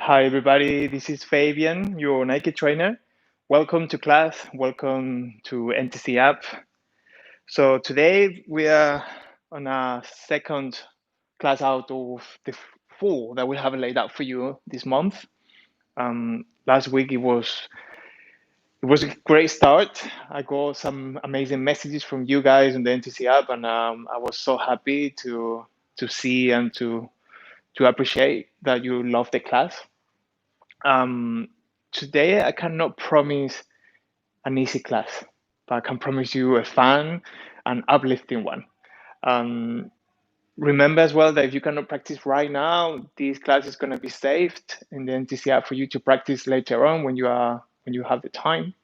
Hi, everybody. This is Fabian, your Nike trainer. Welcome to class. Welcome to NTC app. So today we are on a second class out of the four that we have laid out for you this month. Last week it was a great start. I got some amazing messages from you guys on the NTC app, and I was so happy to see and to appreciate that you love the class. Today I cannot promise an easy class, but I can promise you a fun and uplifting one. Um, Remember as well that if you cannot practice right now, this class is going to be saved in the NTC app for you to practice later on when you have the time.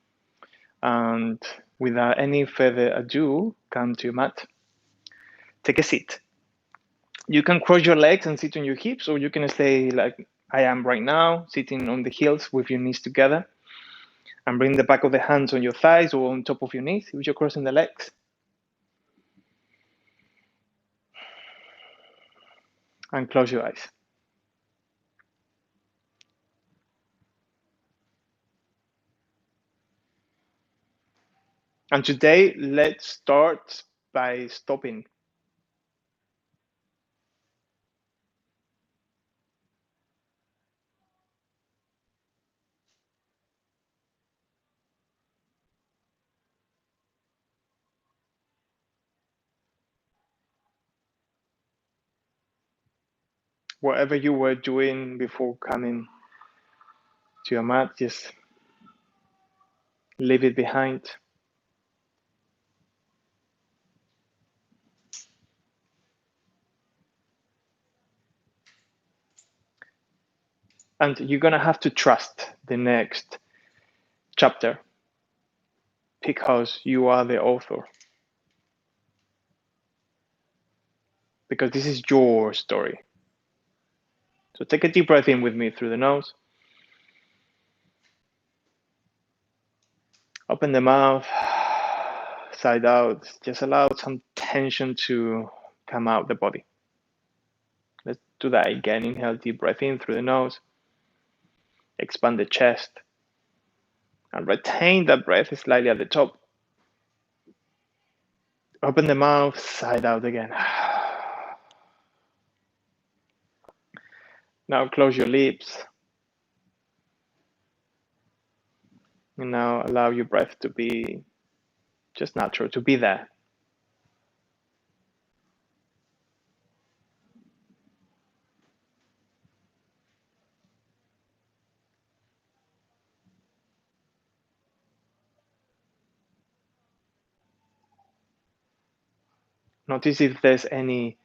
And without any further ado, come to your mat. Take a seat. You can cross your legs and sit on your hips, or you can stay like I am right now, sitting on the heels with your knees together. And bring the back of the hands on your thighs or on top of your knees if you're crossing the legs. And close your eyes. And today, let's start by stopping. Whatever you were doing before coming to your mat, just leave it behind. And you're going to have to trust the next chapter because you are the author. Because this is your story. So take a deep breath in with me through the nose. Open the mouth, side out. Just allow some tension to come out the body. Let's do that again. Inhale, deep breath in through the nose. Expand the chest. And retain that breath slightly at the top. Open the mouth, side out again. Now close your lips. And now allow your breath to be just natural, to be there. Notice if there's any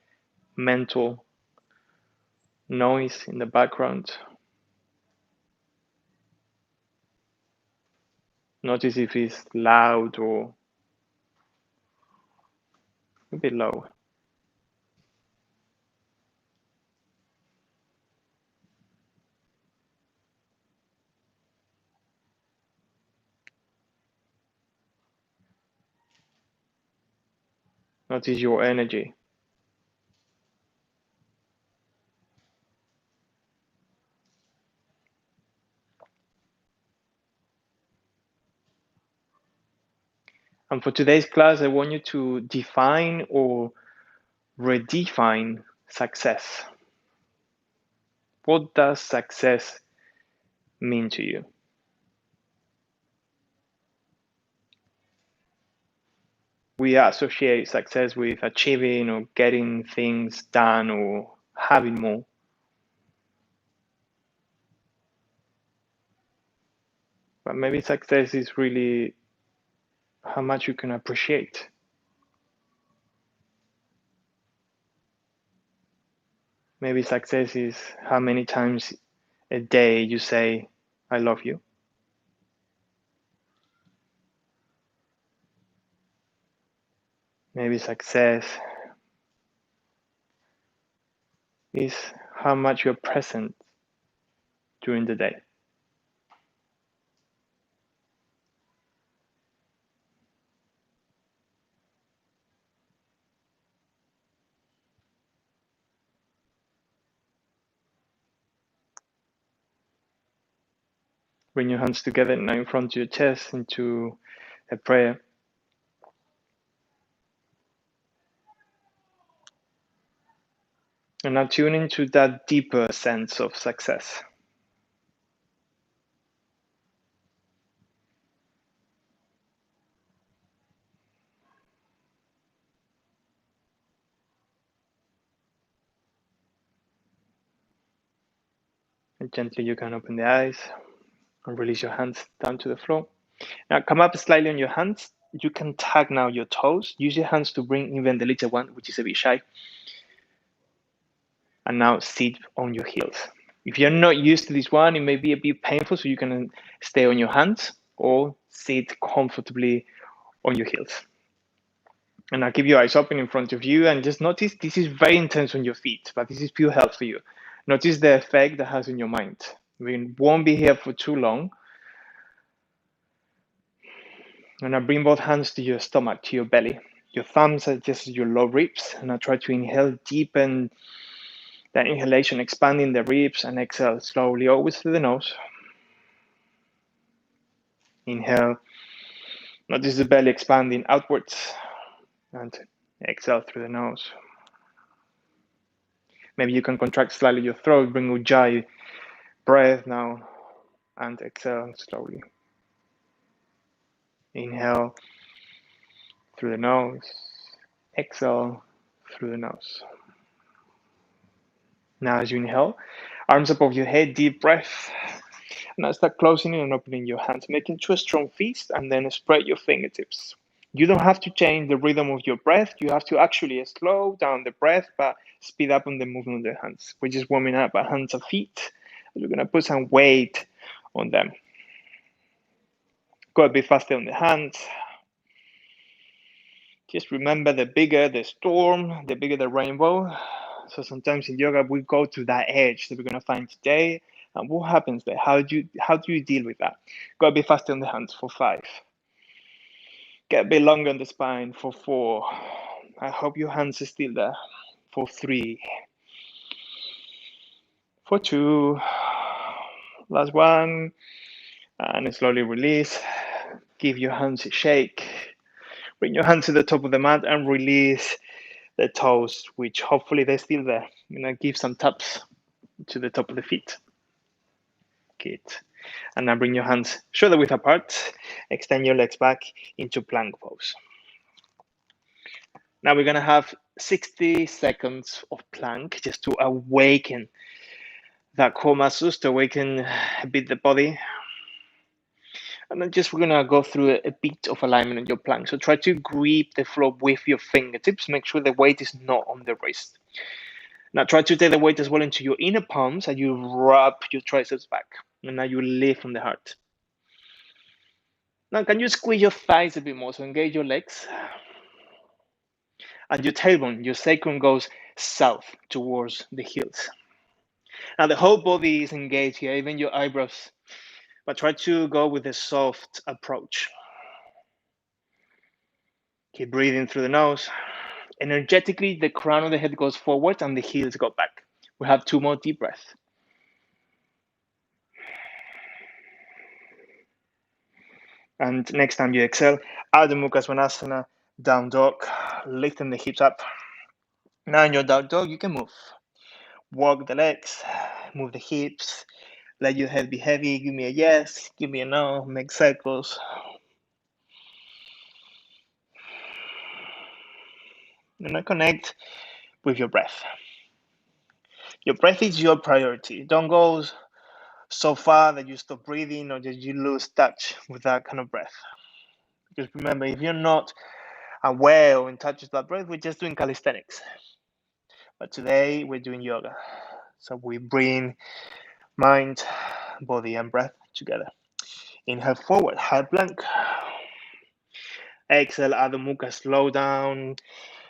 mental noise in the background. Notice if it's loud or a bit low. Notice your energy. And for today's class, I want you to define or redefine success. What does success mean to you? We associate success with achieving or getting things done or having more. But maybe success is really how much you can appreciate. Maybe success is how many times a day you say, I love you. Maybe success is how much you're present during the day. Bring your hands together now in front of your chest into a prayer. And now tune into that deeper sense of success. And gently you can open the eyes and release your hands down to the floor. Now come up slightly on your hands. You can tag now your toes. Use your hands to bring even the little one, which is a bit shy. And now sit on your heels. If you're not used to this one, it may be a bit painful, so you can stay on your hands or sit comfortably on your heels. And now keep your eyes open in front of you and just notice this is very intense on your feet, but this is pure health for you. Notice the effect that has on your mind. We won't be here for too long. And now bring both hands to your stomach, to your belly. Your thumbs are just your low ribs. And now try to inhale, deepen that inhalation, expanding the ribs, and exhale slowly, always through the nose. Inhale. Notice the belly expanding outwards. And exhale through the nose. Maybe you can contract slightly your throat, bring ujjayi breath now, and exhale slowly. Inhale through the nose. Exhale through the nose. Now as you inhale, arms above your head, deep breath. Now start closing and opening your hands, making two strong fists, and then spread your fingertips. You don't have to change the rhythm of your breath. You have to actually slow down the breath, but speed up on the movement of the hands. We're just warming up our hands and feet. We're going to put some weight on them. Go a bit faster on the hands. Just remember, the bigger the storm, the bigger the rainbow. So sometimes in yoga, we go to that edge that we're going to find today. And what happens there? How do you deal with that? Go a bit faster on the hands for 5. Get a bit longer on the spine for 4. I hope your hands are still there for 3. For 2. Last one. And slowly release. Give your hands a shake. Bring your hands to the top of the mat and release the toes, which hopefully they're still there. Give some taps to the top of the feet. Good. And now bring your hands shoulder width apart. Extend your legs back into plank pose. Now we're going to have 60 seconds of plank just to awaken that core muscles, to awaken a bit the body. And then we're going to go through a bit of alignment on your plank. So try to grip the floor with your fingertips. Make sure the weight is not on the wrist. Now try to take the weight as well into your inner palms and you rub your triceps back. And now you lift from the heart. Now can you squeeze your thighs a bit more? So engage your legs. And your tailbone, your sacrum goes south towards the heels. Now the whole body is engaged here, even your eyebrows. But try to go with a soft approach. Keep breathing through the nose. Energetically, the crown of the head goes forward and the heels go back. We have 2 more deep breaths. And next time you exhale, Adho Mukha Svanasana, down dog, lifting the hips up. Now in your down dog, you can move. Walk the legs, move the hips, let your head be heavy. Give me a yes, give me a no, make circles. And now connect with your breath. Your breath is your priority. Don't go so far that you stop breathing or that you lose touch with that kind of breath. Because remember, if you're not aware or in touch with that breath, we're just doing calisthenics. But today we're doing yoga. So we bring mind, body, and breath together. Inhale forward, high plank. Exhale, Adho Mukha, slow down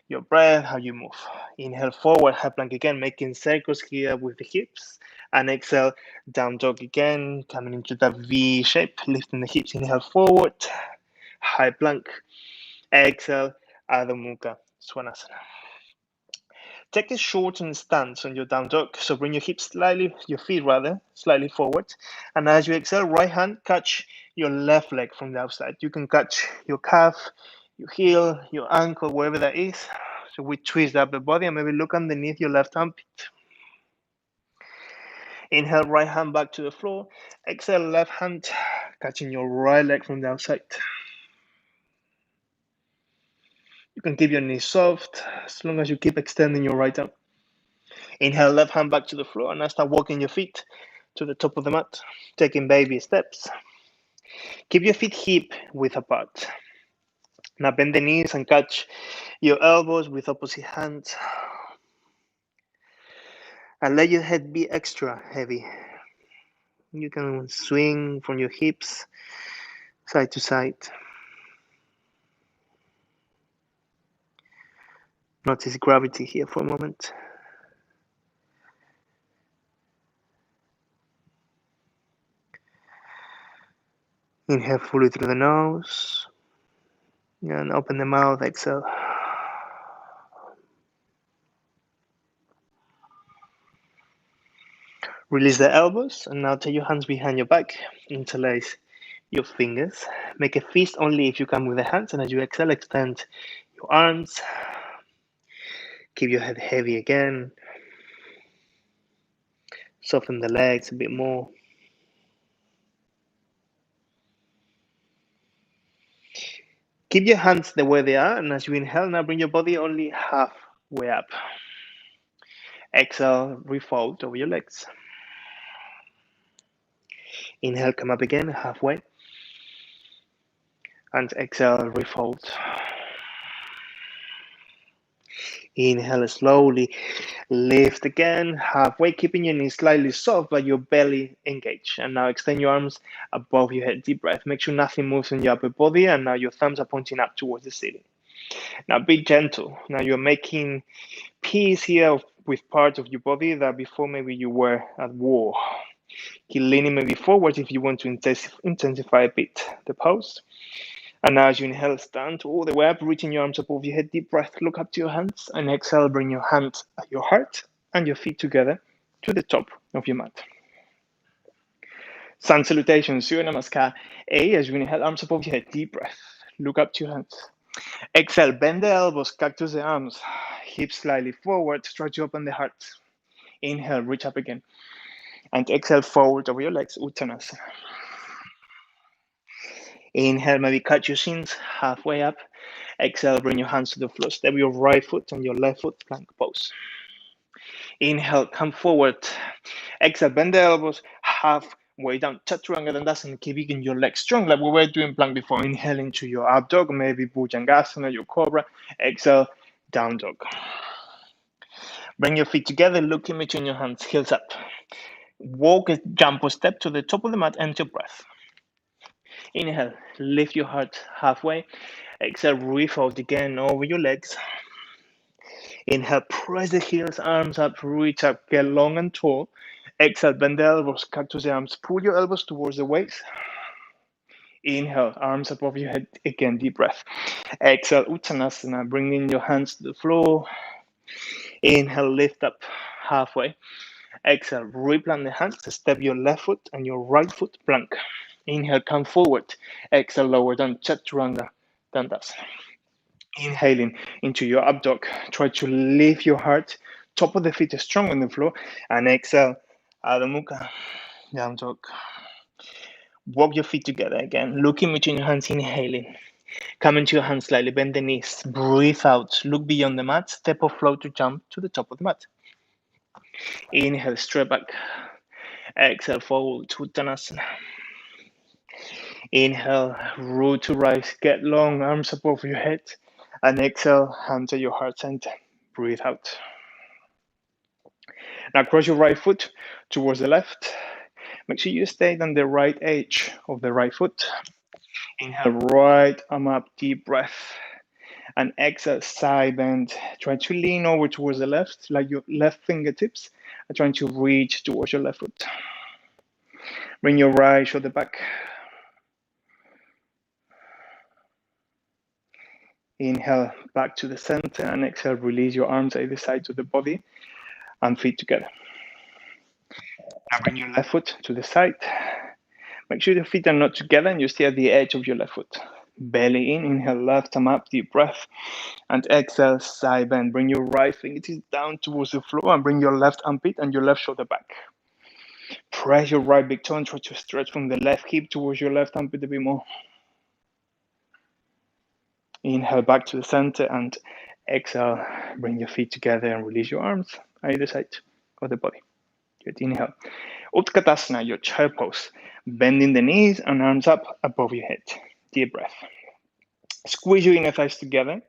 your breath, how you move. Inhale forward, high plank again, making circles here with the hips. And exhale, down dog again, coming into that V shape, lifting the hips. Inhale forward, high plank. Exhale, Adho Mukha Svanasana. Take a shortened stance on your down dog. So bring your feet slightly forward. And as you exhale, right hand catch your left leg from the outside. You can catch your calf, your heel, your ankle, wherever that is. So we twist up the body and maybe look underneath your left armpit. Inhale, right hand back to the floor. Exhale, left hand catching your right leg from the outside. You can keep your knees soft as long as you keep extending your right arm. Inhale, left hand back to the floor, and now start walking your feet to the top of the mat, taking baby steps. Keep your feet hip width apart. Now bend the knees and catch your elbows with opposite hands. And let your head be extra heavy. You can swing from your hips side to side. Notice gravity here for a moment. Inhale fully through the nose. And open the mouth, exhale. Release the elbows, and now take your hands behind your back. Interlace your fingers. Make a fist only if you can with the hands, and as you exhale, extend your arms. Keep your head heavy again. Soften the legs a bit more. Keep your hands the way they are, and as you inhale, now bring your body only halfway up. Exhale, refold over your legs. Inhale, come up again, halfway. And exhale, refold. Inhale slowly, lift again, halfway, keeping your knees slightly soft, but your belly engaged. And now extend your arms above your head, deep breath. Make sure nothing moves in your upper body, and now your thumbs are pointing up towards the ceiling. Now be gentle. Now you're making peace here with parts of your body that before maybe you were at war. Keep leaning maybe forward if you want to intensify a bit the pose. And now as you inhale, stand all the way up, reaching your arms above your head, deep breath, look up to your hands, and exhale, bring your hands at your heart and your feet together to the top of your mat. Sun salutation, Surya Namaskar. A, as you inhale, arms above your head, deep breath, look up to your hands. Exhale, bend the elbows, cactus the arms, hips slightly forward, try to open the heart. Inhale, reach up again. And exhale, forward over your legs, Uttanasana. Inhale, maybe catch your shins halfway up. Exhale, bring your hands to the floor. Step your right foot on your left foot, plank pose. Inhale, come forward. Exhale, bend the elbows halfway down. Chaturanga Dandasana, keeping your legs strong like we were doing plank before. Inhale into your up dog, maybe Bhujangasana, your cobra. Exhale, down dog. Bring your feet together, look in between your hands, heels up. Walk a jump or step to the top of the mat and your breath. Inhale, lift your heart halfway. Exhale, refold again over your legs. Inhale, press the heels, arms up, reach up, get long and tall. Exhale, bend the elbows, cactus the arms, pull your elbows towards the waist. Inhale, arms above your head, again, deep breath. Exhale, Uttanasana, bringing your hands to the floor. Inhale, lift up halfway. Exhale, replant the hands, step your left foot and your right foot plank. Inhale, come forward. Exhale, lower down, Chaturanga Dandasana. Inhaling into your up dog. Try to lift your heart. Top of the feet is strong on the floor. And exhale, Adho Mukha, down dog. Walk your feet together again. Look in between your hands, inhaling. Come into your hands slightly, bend the knees. Breathe out. Look beyond the mat. Step or flow to jump to the top of the mat. Inhale, straight back. Exhale, forward to Uttanasana. Inhale, root to rise. Get long, arms above your head. And exhale, hands at your heart center. Breathe out. Now cross your right foot towards the left. Make sure you stay on the right edge of the right foot. Inhale, right arm up, deep breath. And exhale, side bend. Try to lean over towards the left, like your left fingertips are trying to reach towards your left foot. Bring your right shoulder back. Inhale back to the center and exhale, release your arms either side of the body and feet together. Now bring your left foot to the side. Make sure your feet are not together and you stay at the edge of your left foot. Belly in, inhale, left arm up, deep breath. And exhale, side bend. Bring your right fingertips down towards the floor and bring your left armpit and your left shoulder back. Press your right big toe and try to stretch from the left hip towards your left armpit a bit more. Inhale back to the center and exhale, bring your feet together and release your arms either side of the body. Good, inhale. Utkatasana, your chair pose. Bending the knees and arms up above your head. Deep breath. Squeeze your inner thighs together.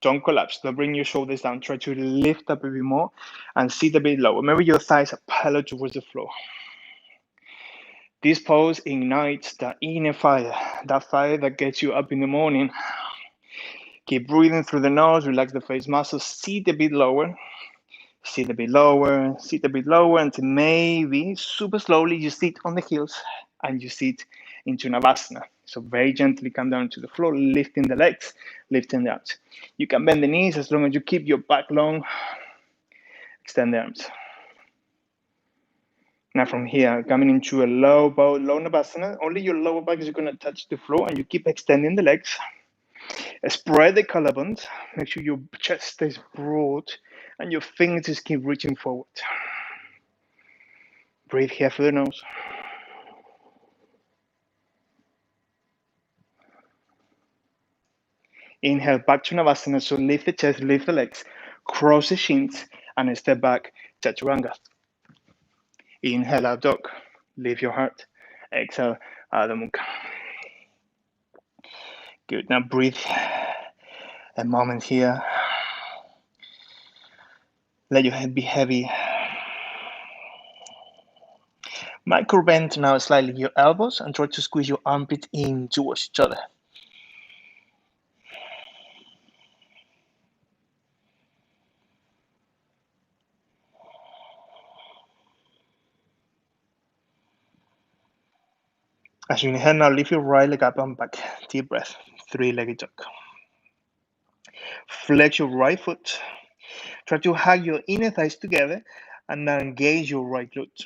Don't collapse. Don't bring your shoulders down. Try to lift up a bit more and sit a bit lower. Maybe your thighs are parallel towards the floor. This pose ignites the inner fire, that fire that gets you up in the morning. Keep breathing through the nose, relax the face muscles, sit a bit lower, sit a bit lower, sit a bit lower, until maybe super slowly you sit on the heels and you sit into Navasana. So very gently come down to the floor, lifting the legs, lifting the arms. You can bend the knees as long as you keep your back long. Extend the arms. Now from here, coming into a low bow, low Navasana, only your lower back is going to touch the floor and you keep extending the legs. Spread the collarbones. Make sure your chest stays broad and your fingertips keep reaching forward. Breathe here through the nose. Inhale back to Navasana. So lift the chest, lift the legs, cross the shins, and step back, Chaturanga. Inhale, up dog. Lift your heart. Exhale, Adho Mukha. Good. Now breathe a moment here. Let your head be heavy. Micro bend now slightly your elbows and try to squeeze your armpit in towards each other. As you inhale now, lift your right leg up and back. Deep breath. Three-legged dog. Flex your right foot. Try to hug your inner thighs together and now engage your right glute.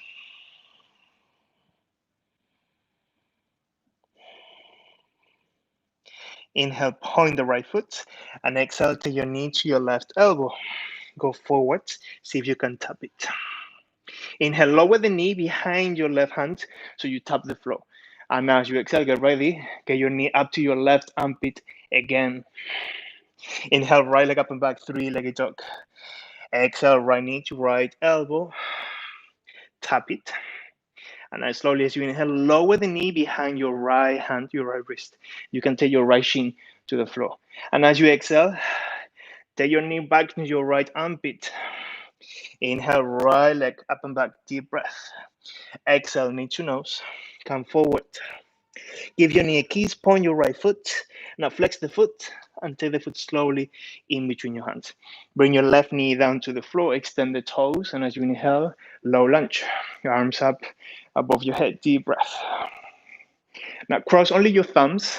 Inhale, point the right foot, and exhale, take your knee to your left elbow. Go forward, see if you can tap it. Inhale, lower the knee behind your left hand so you tap the floor. And as you exhale, get ready, get your knee up to your left armpit again. Inhale, right leg up and back, three-legged dog. Exhale, right knee to right elbow, tap it. And as slowly as you inhale, lower the knee behind your right hand, your right wrist. You can take your right shin to the floor. And as you exhale, take your knee back to your right armpit. Inhale, right leg up and back, deep breath. Exhale, knee to nose. Come forward. Give your knee a kiss, point your right foot. Now flex the foot and take the foot slowly in between your hands. Bring your left knee down to the floor, extend the toes, and as you inhale, low lunge. Your arms up above your head, deep breath. Now cross only your thumbs.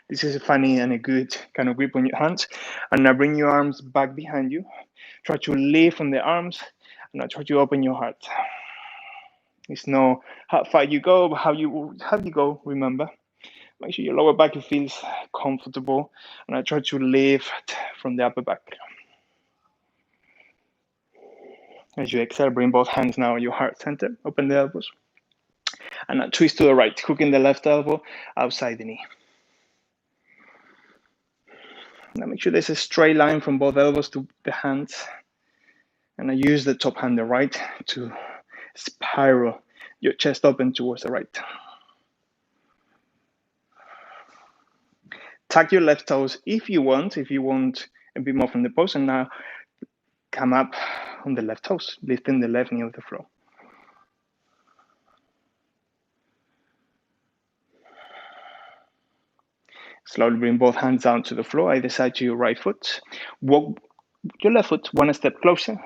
This is a funny and a good kind of grip on your hands. And now bring your arms back behind you. Try to lift from the arms, and now try to open your heart. It's no how far you go, but how you go, remember. Make sure your lower back feels comfortable, and I try to lift from the upper back. As you exhale, bring both hands now at your heart center. Open the elbows. And now twist to the right, hooking the left elbow outside the knee. Now make sure there's a straight line from both elbows to the hands. And I use the top hand, the right, to spiral your chest open towards the right. Tuck your left toes if you want a bit more from the pose, and now come up on the left toes, lifting the left knee off the floor. Slowly bring both hands down to the floor, either side to your right foot. Walk your left foot one step closer.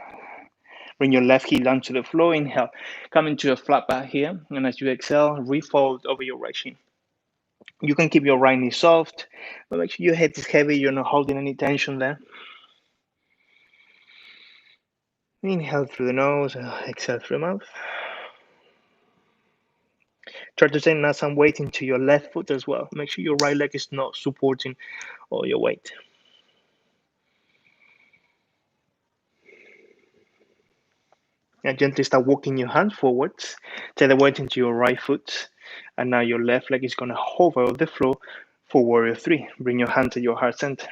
Bring your left heel down to the floor. Inhale, come into a flat back here, and as you exhale, refold over your right shin. You can keep your right knee soft, but make sure your head is heavy, you're not holding any tension there. Inhale through the nose, exhale through the mouth. Try to send now some weight into your left foot as well. Make sure your right leg is not supporting all your weight. And gently start walking your hand forwards. Take the weight into your right foot. And now your left leg is going to hover over the floor for warrior 3. Bring your hand to your heart center.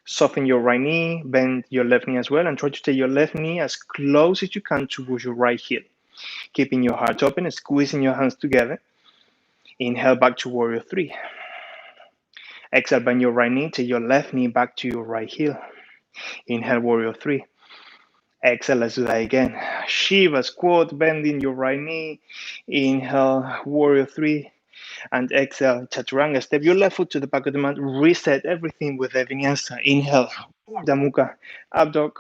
Soften your right knee, bend your left knee as well, and try to take your left knee as close as you can towards your right heel. Keeping your heart open and squeezing your hands together. Inhale back to warrior 3. Exhale, bend your right knee, take your left knee back to your right heel. Inhale, warrior 3. Exhale, let's do that again. Shiva squat, bending your right knee. Inhale, warrior 3. And exhale, chaturanga. Step your left foot to the back of the mat. Reset everything with a vinyasa. Inhale, Urdhva Mukha, up dog.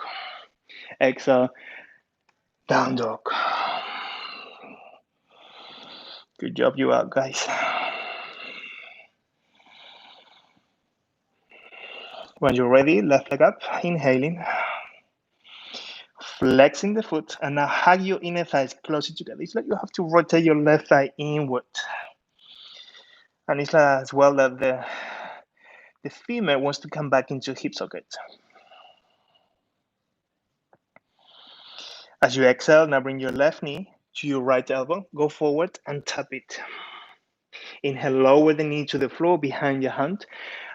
Exhale, down dog. Good job, you out, guys. When you're ready, left leg up, inhaling. Flexing the foot, and now hug your inner thighs closer together. It's like you have to rotate your left thigh inward. And it's like as well that the femur wants to come back into hip socket. As you exhale, now bring your left knee to your right elbow. Go forward and tap it. Inhale, lower the knee to the floor behind your hand.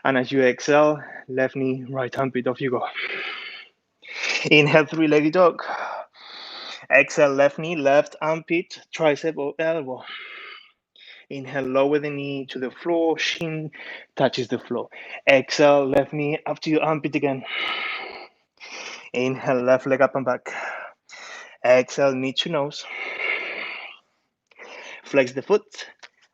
And as you exhale, left knee, right armpit, off you go. Inhale, three-legged dog. Exhale, left knee, left armpit, tricep or elbow. Inhale, lower the knee to the floor, shin touches the floor. Exhale, left knee up to your armpit again. Inhale, left leg up and back. Exhale, knee to nose. Flex the foot,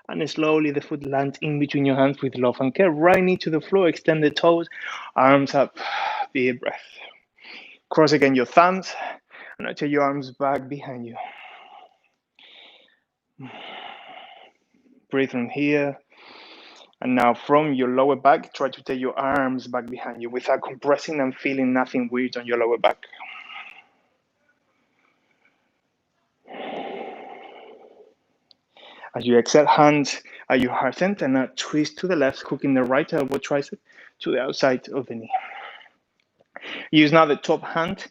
and slowly the foot lands in between your hands with love and care. Right knee to the floor, extend the toes, arms up, deep breath. Cross again your thumbs, and now take your arms back behind you. Breathe from here. And now from your lower back, try to take your arms back behind you without compressing and feeling nothing weird on your lower back. As you exhale, hands at your heart center, and now twist to the left, hooking the right elbow tricep to the outside of the knee. Use now the top hand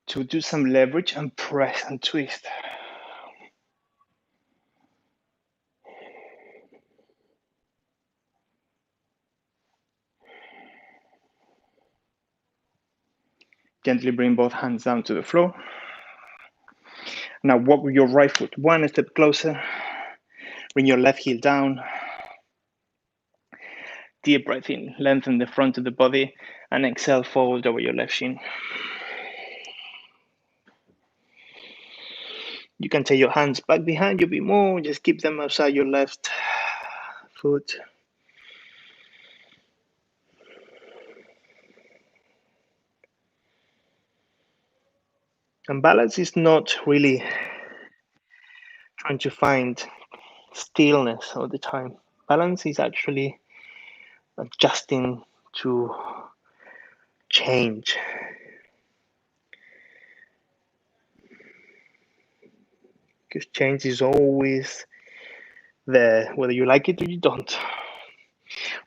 to do some leverage and press and twist. Gently bring both hands down to the floor. Now walk with your right foot one step closer. Bring your left heel down. Deep breath in, lengthen the front of the body, and exhale, fold over your left shin. You can take your hands back behind you a bit more, just keep them outside your left foot. And balance is not really trying to find stillness all the time. Balance is actually adjusting to change. Because change is always there, whether you like it or you don't.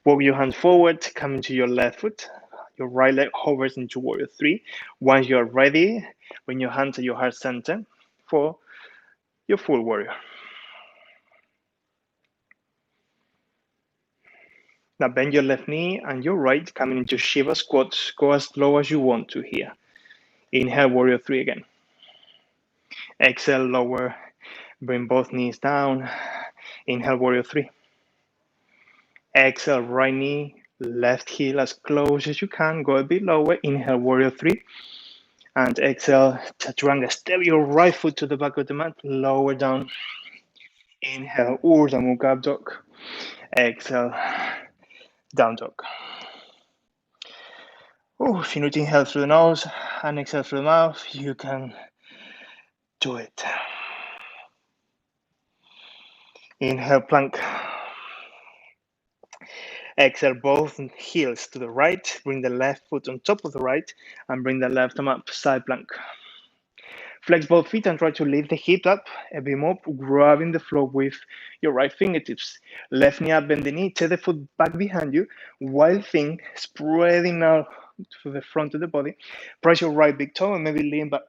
Walk your hand forward, come into your left foot. Your right leg hovers into warrior 3. Once you're ready, bring your hand to your heart center for your full warrior. Now bend your left knee and your right, coming into Shiva squat. Go as low as you want to here. Inhale, warrior 3 again. Exhale, lower. Bring both knees down. Inhale, warrior 3. Exhale, right knee, left heel as close as you can. Go a bit lower. Inhale, warrior 3. And exhale, chaturanga. Step your right foot to the back of the mat. Lower down. Inhale, Urdhva Mukha, up dog. Exhale, down dog. Oh, if you need to inhale through the nose and exhale through the mouth, you can do it. Inhale, plank. Exhale, both heels to the right. Bring the left foot on top of the right and bring the left arm up, side plank. Flex both feet and try to lift the hips up a bit more, grabbing the floor with your right fingertips. Left knee up, bend the knee, take the foot back behind you. Wild thing, spreading out to the front of the body. Press your right big toe and maybe lean back.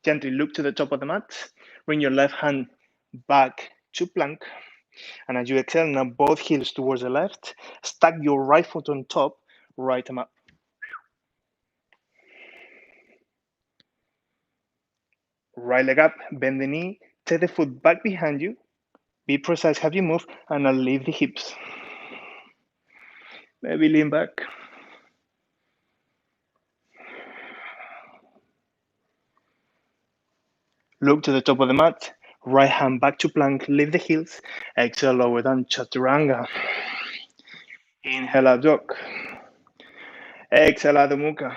Gently look to the top of the mat. Bring your left hand back to plank. And as you exhale, now both heels towards the left. Stack your right foot on top, right arm up. Right leg up, bend the knee, take the foot back behind you. Be precise how you move, and now leave the hips. Maybe lean back. Look to the top of the mat. Right hand back to plank, lift the heels. Exhale, lower down, chaturanga. Inhale, up dog. Exhale, Adho Mukha.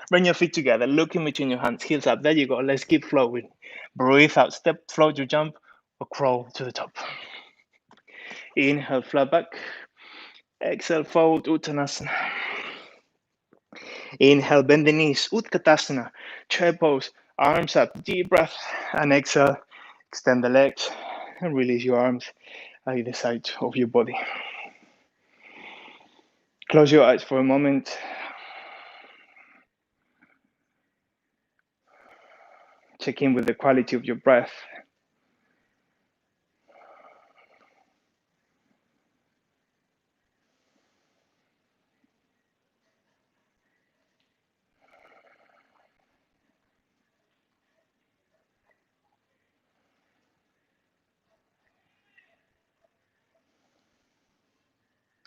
Bring your feet together, look in between your hands, heels up. There you go. Let's keep flowing. Breathe out, step, float your jump, or crawl to the top. Inhale, flat back. Exhale, fold, Uttanasana. Inhale, bend the knees, Utkatasana, chair pose, arms up, deep breath, and exhale, extend the legs, and release your arms either side of your body. Close your eyes for a moment. Check in with the quality of your breath.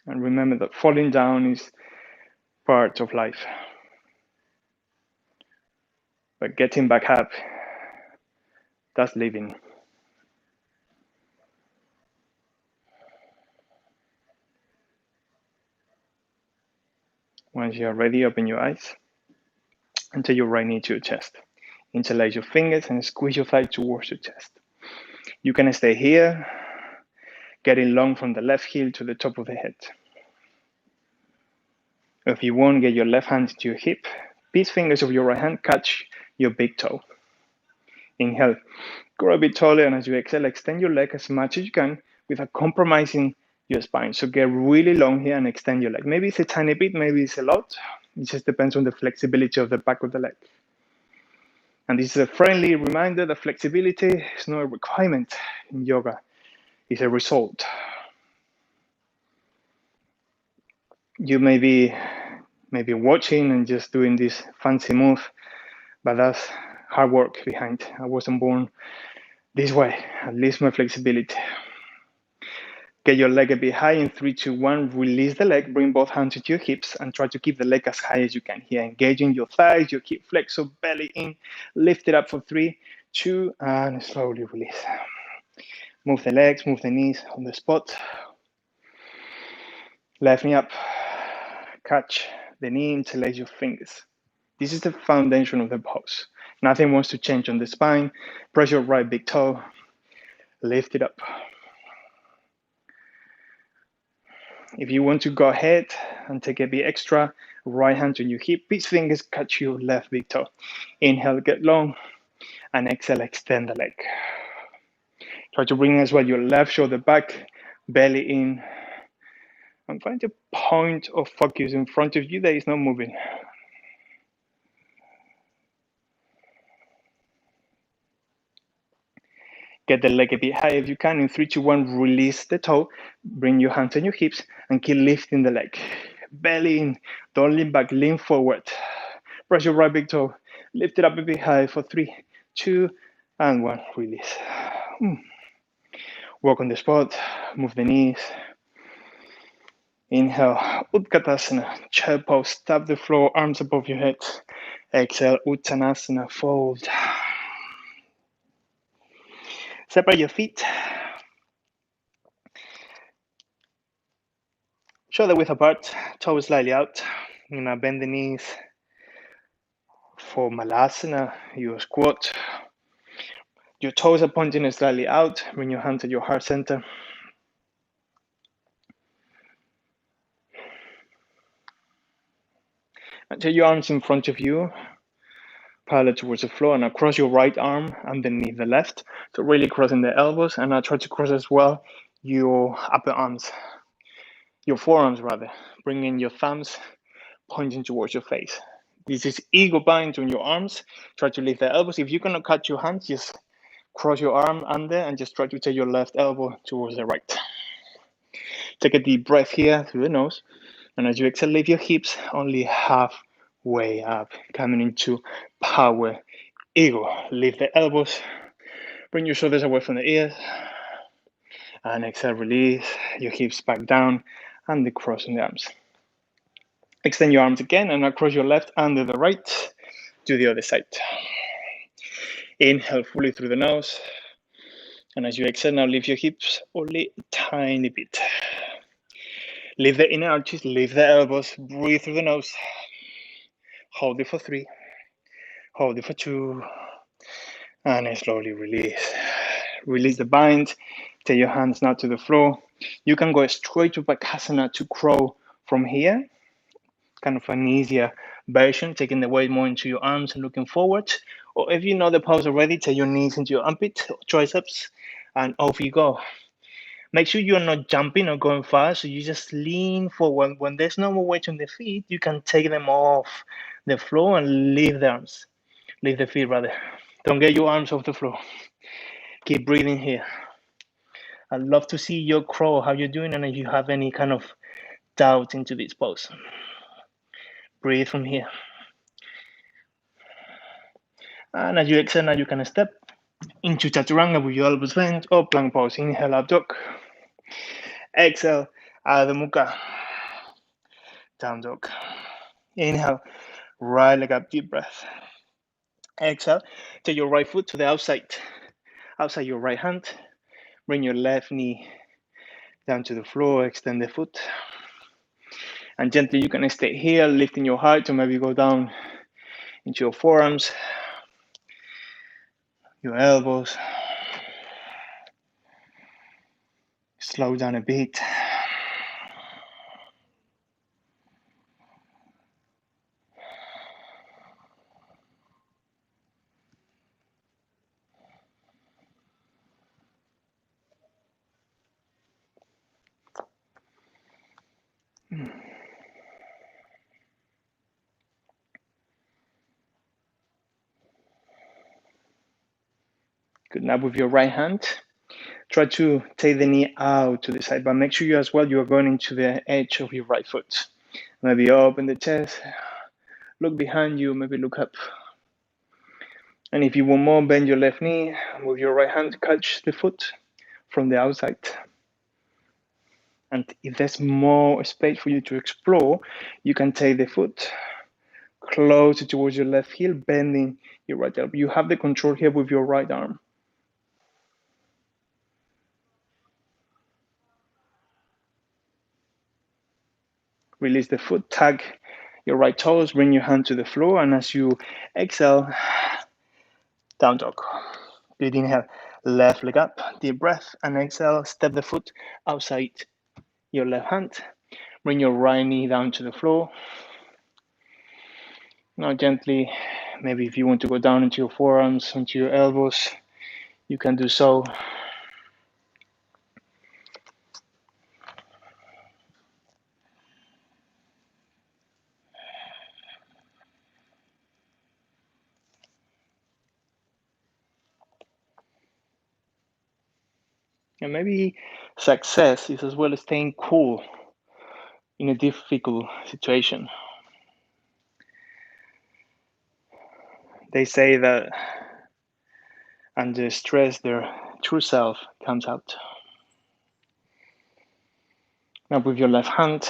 And remember that falling down is part of life. But getting back up, that's living. Once you are ready, open your eyes and take your right knee to your chest. Interlace your fingers and squeeze your thigh towards your chest. You can stay here, getting long from the left heel to the top of the head. If you want, get your left hand to your hip. These fingers of your right hand catch your big toe. Inhale, grow a bit taller, and as you exhale, extend your leg as much as you can without compromising your spine. So get really long here and extend your leg. Maybe it's a tiny bit, maybe it's a lot. It just depends on the flexibility of the back of the leg. And this is a friendly reminder that flexibility is not a requirement in yoga, it's a result. You may be watching and just doing this fancy move, but that's hard work behind. I wasn't born this way, at least my flexibility. Get your leg a bit high in 3, 2, 1, release the leg, bring both hands to your hips and try to keep the leg as high as you can here, engaging your thighs, your hip flex, so belly in, lift it up for 3, 2, and slowly release. Move the legs, move the knees on the spot. Left knee up, catch the knee, interlace your fingers. This is the foundation of the pose. Nothing wants to change on the spine. Press your right big toe, lift it up. If you want to go ahead and take a bit extra, right hand on your hip, these fingers catch your left big toe. Inhale, get long, and exhale, extend the leg. Try to bring as well your left shoulder back, belly in. And find a point of focus in front of you that is not moving. Get the leg a bit high if you can. In 3, 2, 1, release the toe. Bring your hands on your hips and keep lifting the leg. Belly in. Don't lean back. Lean forward. Press your right big toe. Lift it up a bit high for 3, 2, and 1. Release. Walk on the spot. Move the knees. Inhale. Utkatasana. Chair pose. Tap the floor. Arms above your head. Exhale. Uttanasana. Fold. Separate your feet. Shoulder width apart, toes slightly out. You're gonna bend the knees for Malasana, your squat. Your toes are pointing slightly out. Bring your hands at your heart center. And take your arms in front of you, parallel towards the floor, and now cross your right arm underneath the left. So really crossing the elbows, and now try to cross as well your upper arms, your forearms rather, bringing your thumbs pointing towards your face. This is eagle bind on your arms. Try to lift the elbows. If you cannot catch your hands, just cross your arm under and just try to take your left elbow towards the right. Take a deep breath here through the nose. And as you exhale, lift your hips only halfway up, coming into power eagle. Lift the elbows. Bring your shoulders away from the ears. And exhale, release your hips back down and the crossing the arms. Extend your arms again and across your left under the right to the other side. Inhale fully through the nose. And as you exhale, now lift your hips only a tiny bit. Lift the inner arches, lift the elbows, breathe through the nose. Hold it for 3. Hold it for 2. And slowly release. Release the bind. Take your hands now to the floor. You can go straight to Bakasana to crawl from here. Kind of an easier version, taking the weight more into your arms and looking forward. Or if you know the pose already, take your knees into your armpit, triceps, and off you go. Make sure you're not jumping or going fast, so you just lean forward. When there's no more weight on the feet, you can take them off the floor and leave the arms. Leave the feet rather. Don't get your arms off the floor. Keep breathing here. I'd love to see your crawl, how you're doing, and if you have any kind of doubt into this pose. Breathe from here. And as you exhale, now you can step into Chaturanga with your elbows bent or plank pose. Inhale, up dog. Exhale, Adho Mukha. Down dog. Inhale, right leg up, deep breath. Exhale, take your right foot to the outside your right hand. Bring your left knee down to the floor, extend the foot. And gently you can stay here, lifting your heart to maybe go down into your forearms, your elbows. Slow down a bit. Good. Now with your right hand, try to take the knee out to the side, but make sure you as well, you are going into the edge of your right foot. Maybe open the chest, look behind you, maybe look up. And if you want more, bend your left knee, with your right hand, catch the foot from the outside. And if there's more space for you to explore, you can take the foot closer towards your left heel, bending your right elbow. You have the control here with your right arm. Release the foot, tag your right toes, bring your hand to the floor, and as you exhale, down dog. Good, inhale, left leg up, deep breath, and exhale, step the foot outside your left hand. Bring your right knee down to the floor. Now gently, maybe if you want to go down into your forearms, into your elbows, you can do so. And maybe success is as well as staying cool in a difficult situation. They say that under stress, their true self comes out. Now with your left hand,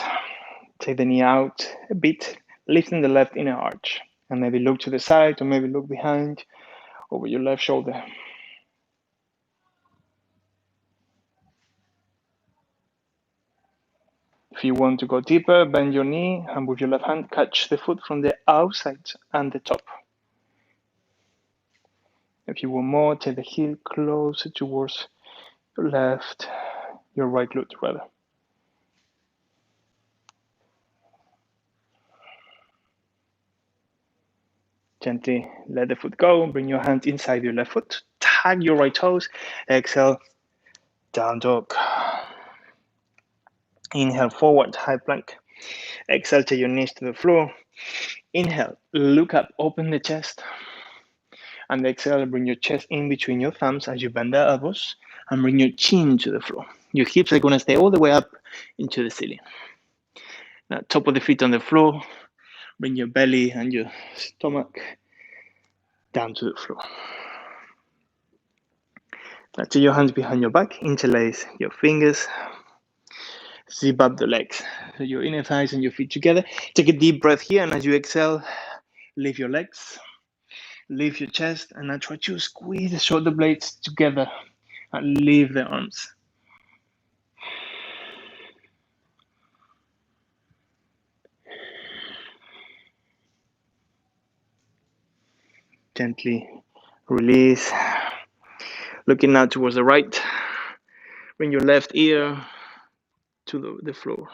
take the knee out a bit, lifting the left inner arch. And maybe look to the side or maybe look behind over your left shoulder. If you want to go deeper, bend your knee and with your left hand, catch the foot from the outside and the top. If you want more, take the heel closer towards your left, your right glute rather. Gently let the foot go. Bring your hand inside your left foot. Tag your right toes. Exhale, down dog. Inhale, forward, high plank. Exhale, take your knees to the floor. Inhale, look up, open the chest. And exhale, bring your chest in between your thumbs as you bend the elbows and bring your chin to the floor. Your hips are going to stay all the way up into the ceiling. Now, top of the feet on the floor. Bring your belly and your stomach down to the floor. Now, take your hands behind your back, interlace your fingers, zip up the legs. So your inner thighs and your feet together. Take a deep breath here, and as you exhale, lift your legs, lift your chest, and now try to squeeze the shoulder blades together and lift the arms. Gently release. Looking now towards the right. Bring your left ear to the floor.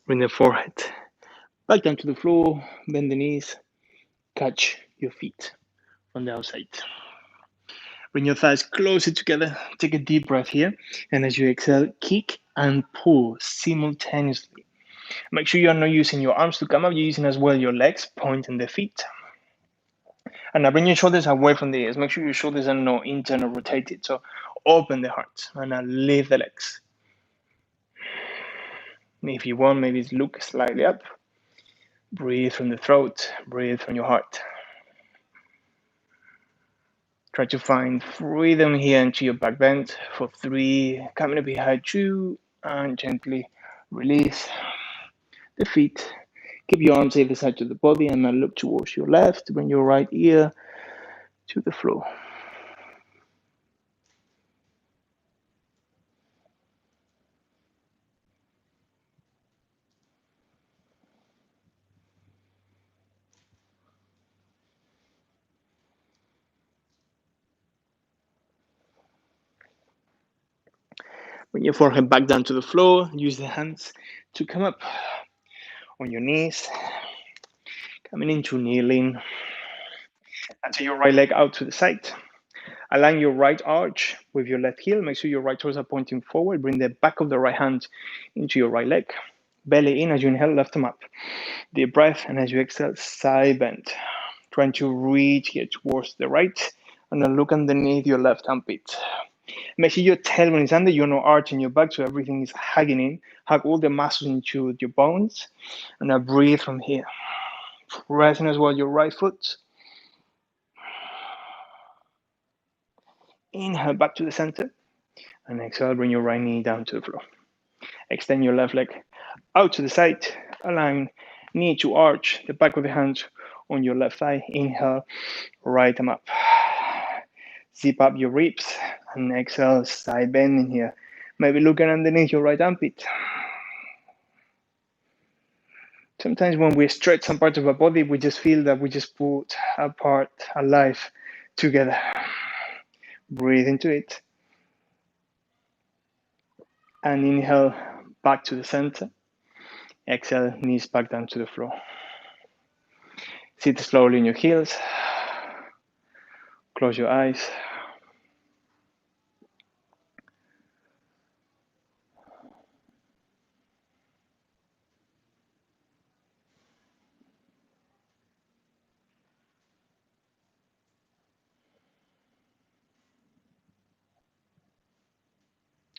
Bring the forehead back down to the floor. Bend the knees. Catch your feet on the outside. Bring your thighs closer together. Take a deep breath here. And as you exhale, kick and pull simultaneously. Make sure you are not using your arms to come up. You're using as well your legs, pointing the feet. And now bring your shoulders away from the ears. Make sure your shoulders are not internal rotated. So open the heart. And now lift the legs. And if you want, maybe look slightly up. Breathe from the throat. Breathe from your heart. Try to find freedom here into your back bend for 3. Coming up behind 2 and gently release the feet. Keep your arms either side to the body and now look towards your left. Bring your right ear to the floor. Bring your forehead back down to the floor. Use the hands to come up on your knees. Coming into kneeling. And take your right leg out to the side. Align your right arch with your left heel. Make sure your right toes are pointing forward. Bring the back of the right hand into your right leg. Belly in as you inhale, lift them up. Deep breath, and as you exhale, side bend. Trying to reach here towards the right, and then look underneath your left armpit. Make sure your tailbone is under, you're not arching your back, so everything is hugging in. Hug all the muscles into your bones, and now breathe from here. Pressing as well your right foot. Inhale back to the center, and exhale, bring your right knee down to the floor. Extend your left leg out to the side, align knee to arch, the back of the hand on your left thigh. Inhale, right them up. Zip up your ribs and exhale, side bending here. Maybe looking underneath your right armpit. Sometimes when we stretch some parts of our body, we just feel that we just put a part, a life together. Breathe into it. And inhale back to the center. Exhale, knees back down to the floor. Sit slowly in your heels. Close your eyes.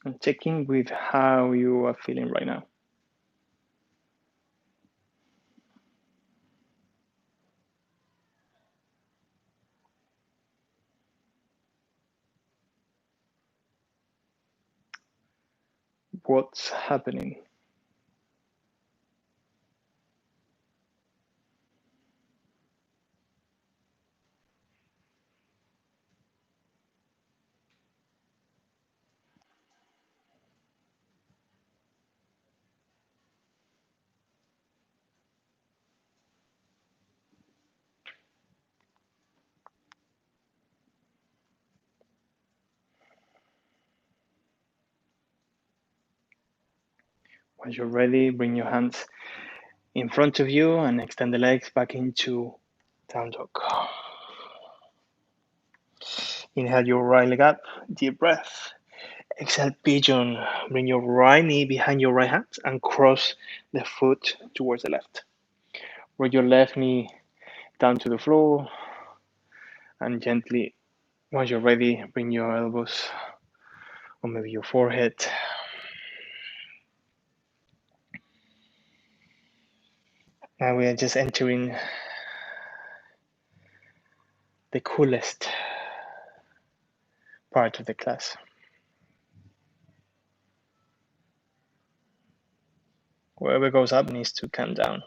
And check in with how you are feeling right now. what's happening. Once you're ready, bring your hands in front of you and extend the legs back into down dog. Inhale your right leg up, deep breath. Exhale, pigeon. Bring your right knee behind your right hand and cross the foot towards the left. Roll your left knee down to the floor and gently, once you're ready, bring your elbows or maybe your forehead. Now we are just entering the coolest part of the class. Whoever goes up needs to calm down.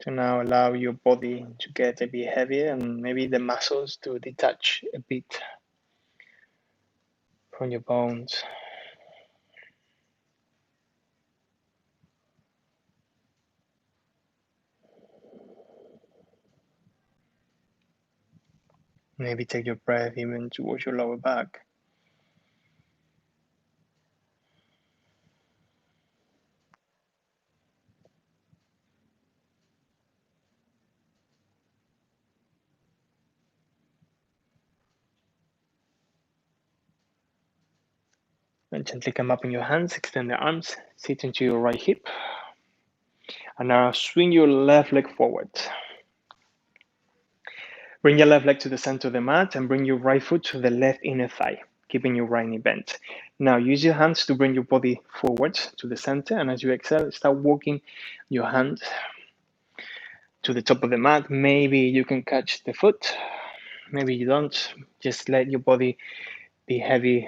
So now allow your body to get a bit heavier and maybe the muscles to detach a bit from your bones. Maybe take your breath even towards your lower back. And gently come up on your hands, extend the arms, sit into your right hip. And now swing your left leg forward. Bring your left leg to the center of the mat and bring your right foot to the left inner thigh, keeping your right knee bent. Now use your hands to bring your body forward to the center, and as you exhale, start walking your hand to the top of the mat. Maybe you can catch the foot, maybe you don't. Just let your body be heavy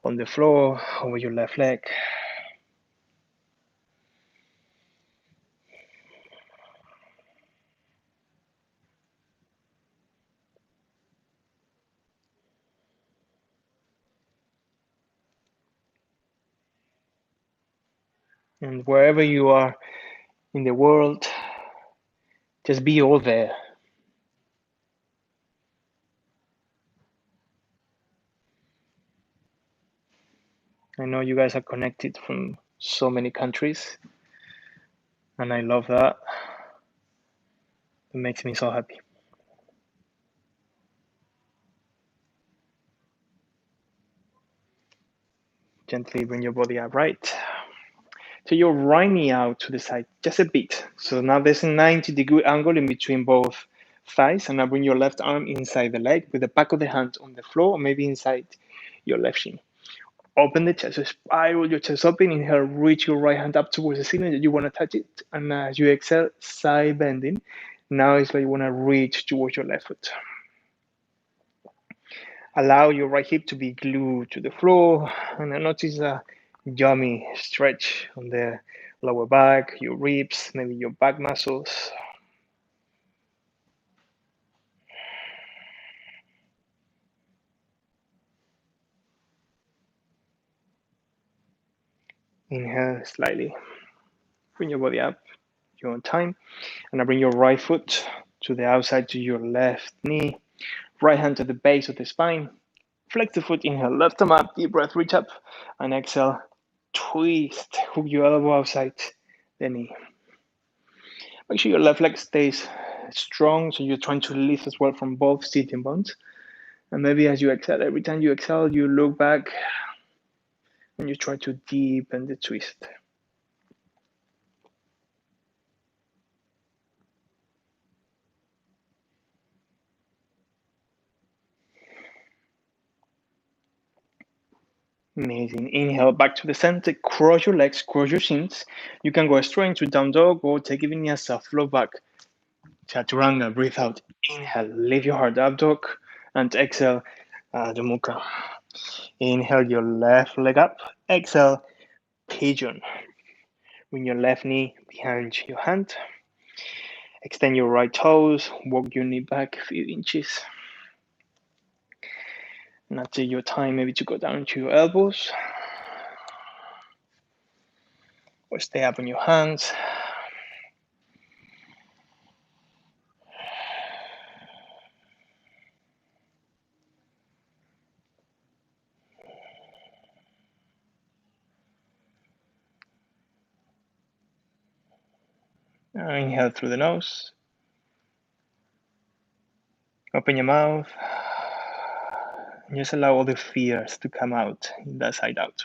on the floor over your left leg. And wherever you are in the world, just be all there. I know you guys are connected from so many countries, and I love that. It makes me so happy. Gently bring your body upright. So your right knee out to the side, just a bit. So now there's a 90-degree angle in between both thighs, and now bring your left arm inside the leg with the back of the hand on the floor, or maybe inside your left shin. Open the chest, so spiral your chest open. Inhale, reach your right hand up towards the ceiling that you want to touch it. And as you exhale, side bending. Now it's like you want to reach towards your left foot. Allow your right hip to be glued to the floor. And I notice a yummy stretch on the lower back, your ribs, maybe your back muscles. Inhale slightly. Bring your body up, your own time. And I bring your right foot to the outside to your left knee. Right hand to the base of the spine. Flex the foot, inhale, lift them up, deep breath, reach up, and exhale, twist, hook your elbow outside the knee. Make sure your left leg stays strong, so you're trying to lift as well from both sitting bones. And maybe as you exhale, every time you exhale, you look back and you try to deepen the twist. Amazing. Inhale back to the center, cross your legs, cross your shins. You can go straight into down dog or take even a soft flow back. Chaturanga, breathe out. Inhale, lift your heart up dog, and exhale, Adho Mukha. Inhale your left leg up. Exhale, pigeon. Bring your left knee behind your hand. Extend your right toes. Walk your knee back a few inches. Now take your time maybe to go down to your elbows. Or stay up on your hands. Inhale through the nose. Open your mouth. And just allow all the fears to come out in that side out.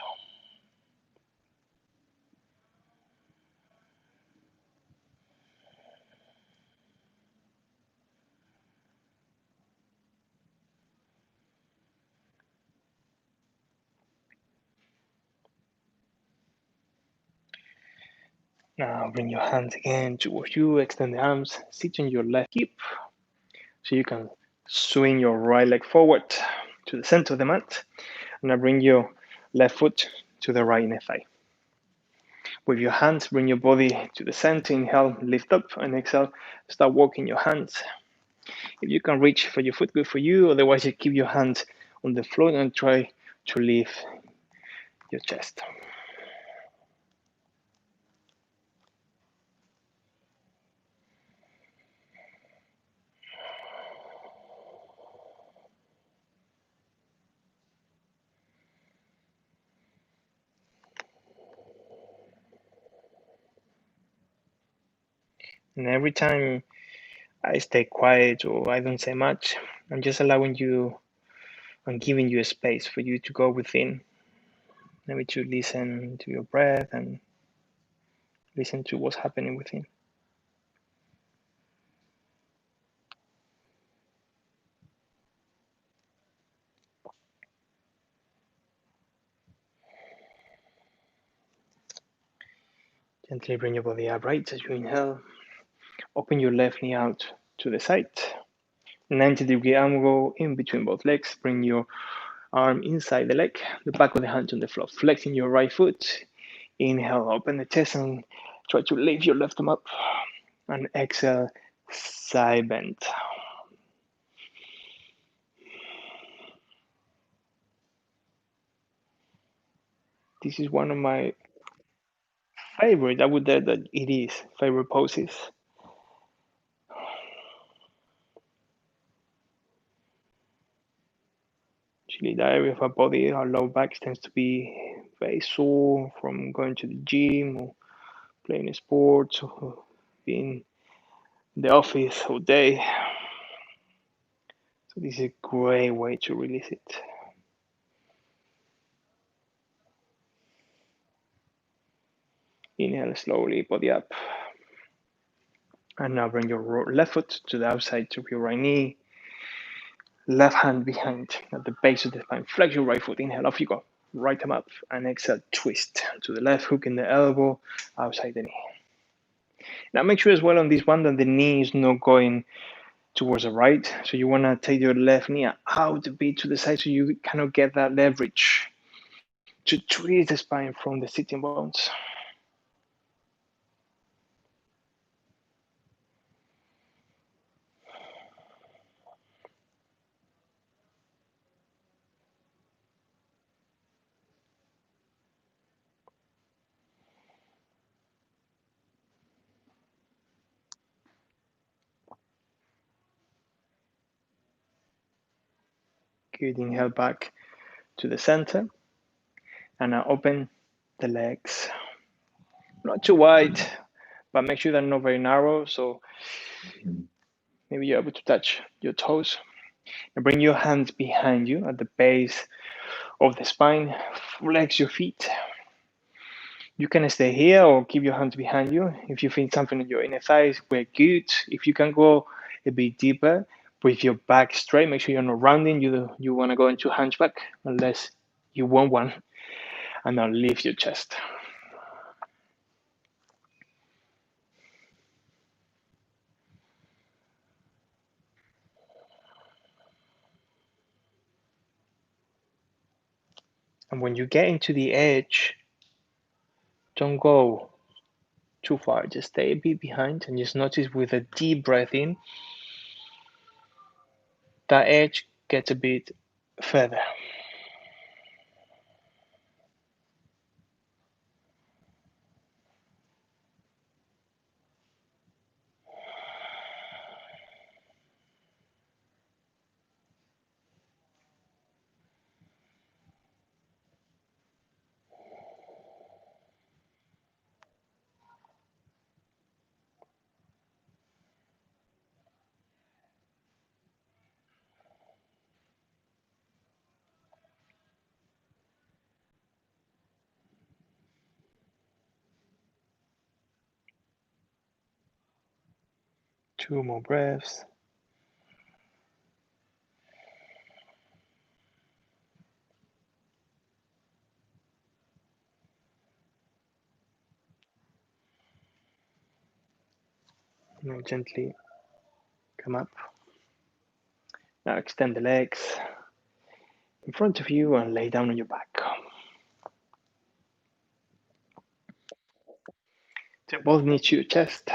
Now bring your hands again towards you. Extend the arms. Sit on your left hip so you can swing your right leg forward to the center of the mat. Now bring your left foot to the right inner thigh. With your hands, bring your body to the center. Inhale, lift up, and exhale, start walking your hands. If you can reach for your foot, good for you. Otherwise, you keep your hands on the floor and try to lift your chest. And every time I stay quiet or I don't say much, I'm just allowing you, I'm giving you a space for you to go within, maybe to listen to your breath and listen to what's happening within. Gently bring your body upright as you inhale. Open your left knee out to the side. 90-degree angle in between both legs. Bring your arm inside the leg, the back of the hand on the floor. Flexing your right foot. Inhale, open the chest and try to lift your left arm up. And exhale, side bend. This is one of my favorite, I would say that it is, favorite poses. Actually, the area of our body, our lower back tends to be very sore from going to the gym or playing sports or being in the office all day. So this is a great way to release it. Inhale slowly, body up. And now bring your left foot to the outside of your right knee. Left hand behind at the base of the spine. Flex your right foot. Inhale, off you go. Right arm up. And exhale, twist to the left, hook in the elbow, outside the knee. Now make sure as well on this one that the knee is not going towards the right. So you want to take your left knee out a bit to the side so you cannot get that leverage to twist the spine from the sitting bones. Good. Inhale back to the center. And now open the legs. Not too wide, but make sure they're not very narrow. So maybe you're able to touch your toes. And bring your hands behind you at the base of the spine. Flex your feet. You can stay here or keep your hands behind you. If you feel something in your inner thighs, we're good. If you can go a bit deeper with your back straight, make sure you're not rounding. You want to go into hunchback unless you want one. And now lift your chest. And when you get into the edge, don't go too far. Just stay a bit behind and just notice with a deep breath in, that edge gets a bit further. Two more breaths. Now gently come up. Now extend the legs in front of you and lay down on your back. Take both knees to your chest.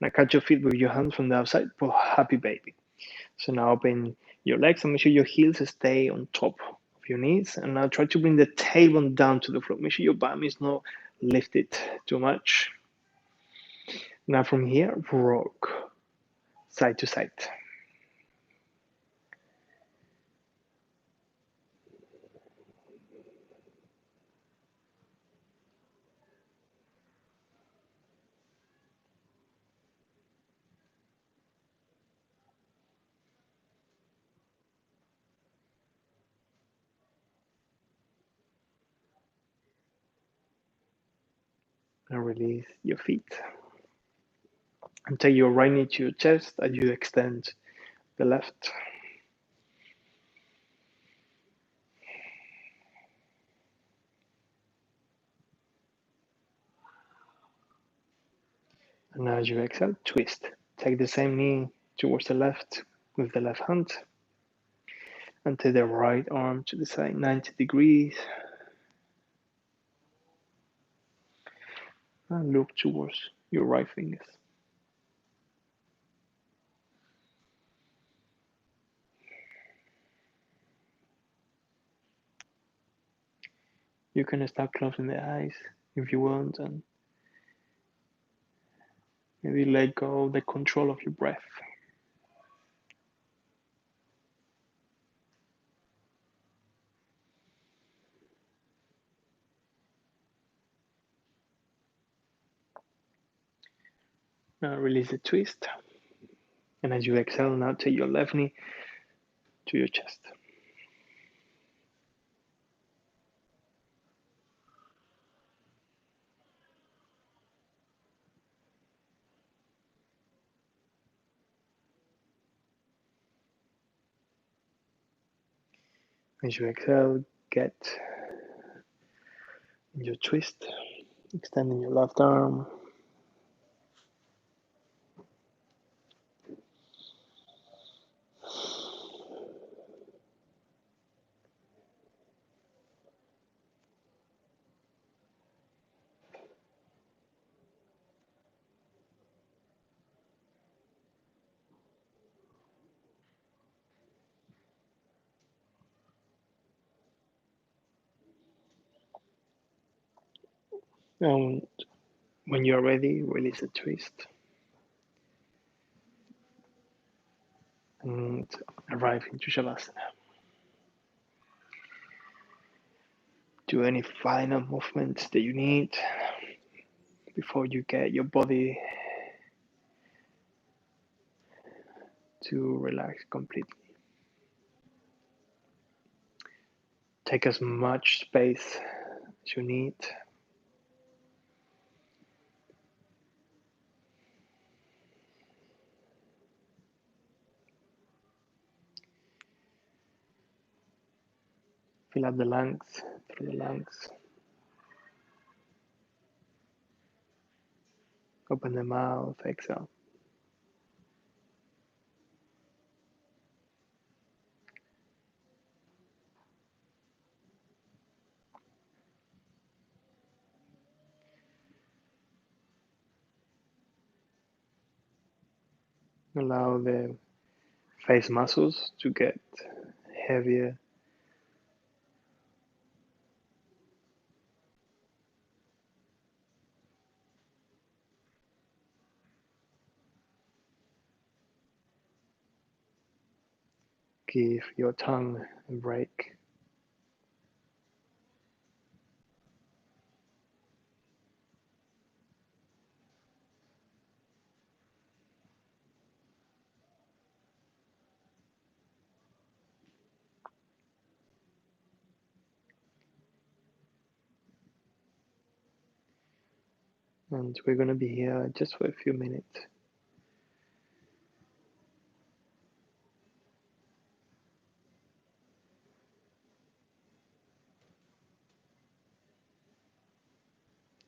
Now catch your feet with your hands from the outside for happy baby. So now open your legs and make sure your heels stay on top of your knees. And now try to bring the tailbone down to the floor. Make sure your bum is not lifted too much. Now from here, rock side to side. And release your feet. And take your right knee to your chest as you extend the left. And now as you exhale, twist. Take the same knee towards the left with the left hand. And take the right arm to the side, 90 degrees. And look towards your right fingers. You can start closing the eyes if you want and maybe let go of the control of your breath. Now release the twist. And as you exhale, now take your left knee to your chest. As you exhale, get in your twist, extending your left arm. And when you're ready, release the twist and arrive into Shavasana. Do any final movements that you need before you get your body to relax completely. Take as much space as you need. Fill up the lungs through the lungs. Open the mouth, exhale. Allow the face muscles to get heavier. Give your tongue a break. And we're going to be here just for a few minutes.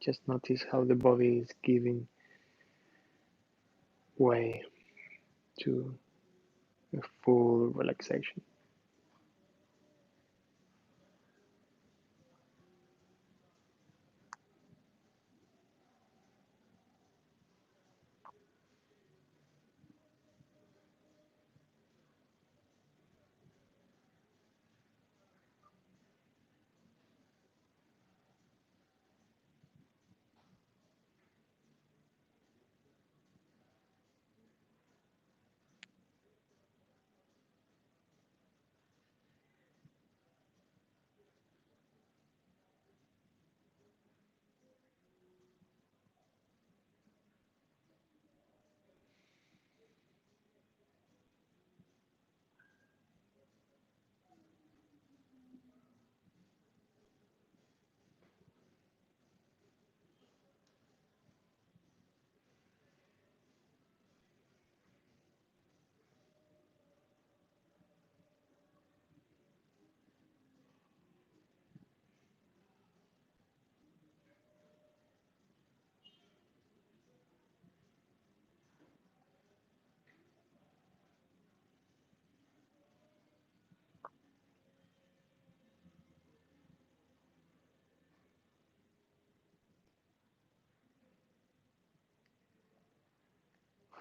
Just notice how the body is giving way to a full relaxation.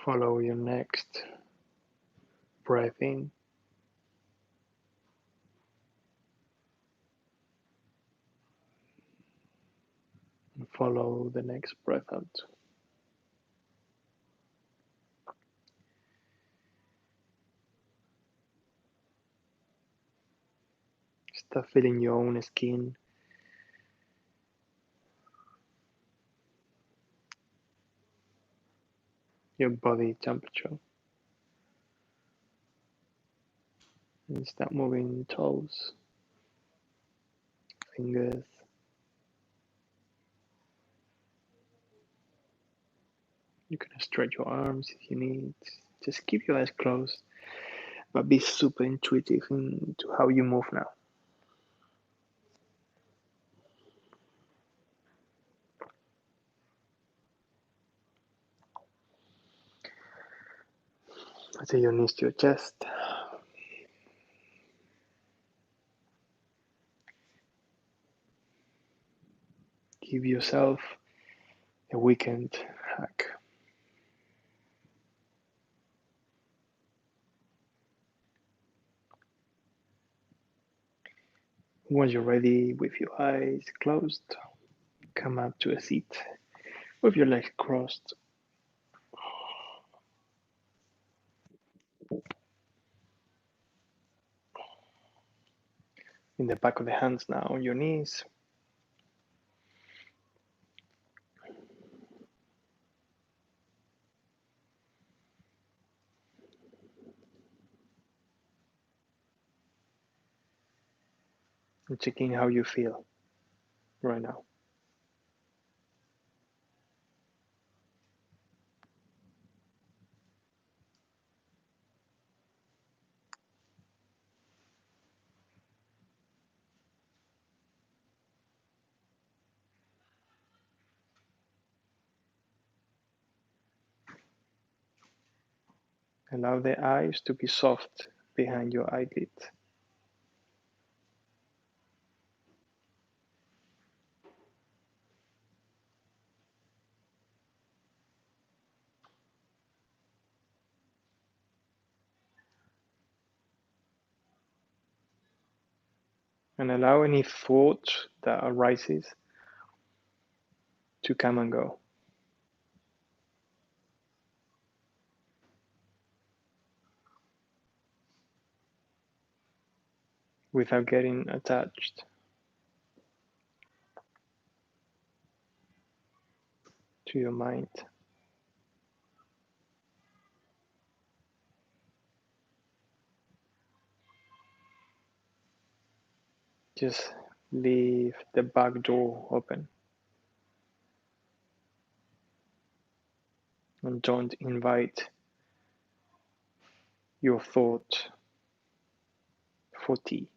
Follow your next breath in and follow the next breath out. Start feeling your own skin, your body temperature, and start moving toes, fingers. You can stretch your arms if you need. Just keep your eyes closed, but be super intuitive into how you move now. Take your knees to your chest. Give yourself a weekend hug. Once you're ready, with your eyes closed, come up to a seat with your legs crossed in the back of the hands now on your knees. And checking how you feel right now. Allow the eyes to be soft behind your eyelids. and allow any thought that arises to come and go without getting attached to your mind. Just leave the back door open and don't invite your thought for tea.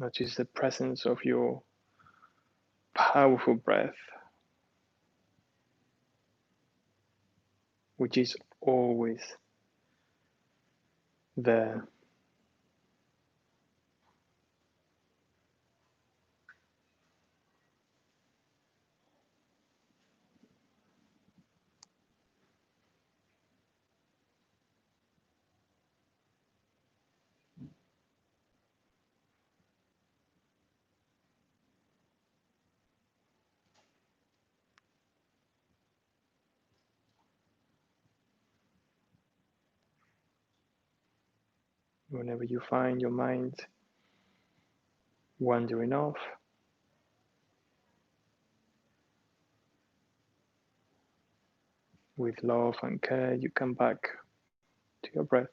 Notice the presence of your powerful breath, which is always there. Whenever you find your mind wandering off, with love and care, you come back to your breath.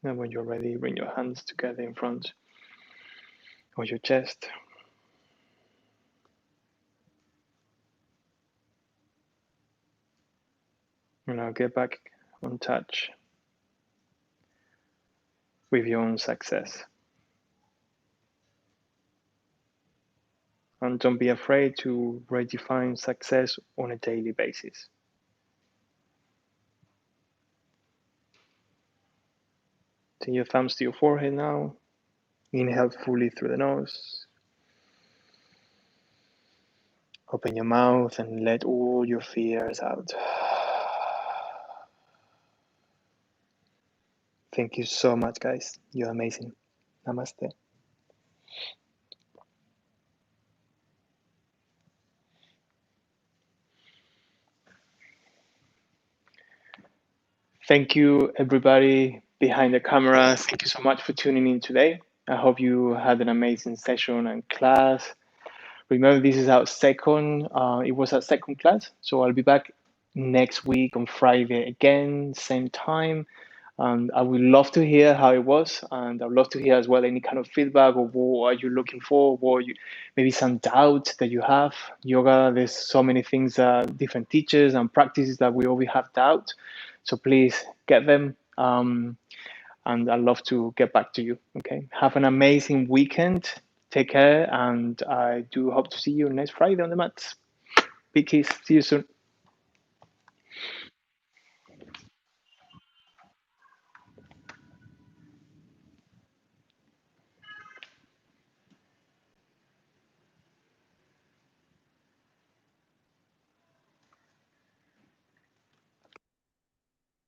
And when you're ready, bring your hands together in front of your chest. And now get back on touch with your own success. And don't be afraid to redefine success on a daily basis. Take your thumbs to your forehead now. Inhale fully through the nose. Open your mouth and let all your fears out. Thank you so much, guys. You're amazing. Namaste. Thank you, everybody behind the cameras. Thank you so much for tuning in today. I hope you had an amazing session and class. Remember, this is our second, it was our second class. So I'll be back next week on Friday again, same time. And I would love to hear how it was. And I'd love to hear as well any kind of feedback or what are you looking for, what you, maybe some doubts that you have. Yoga, there's so many things, different teachers and practices that we always have doubt. So please get them. And I'd love to get back to you. Okay. Have an amazing weekend. Take care. And I do hope to see you next Friday on the mats. Big kiss. See you soon.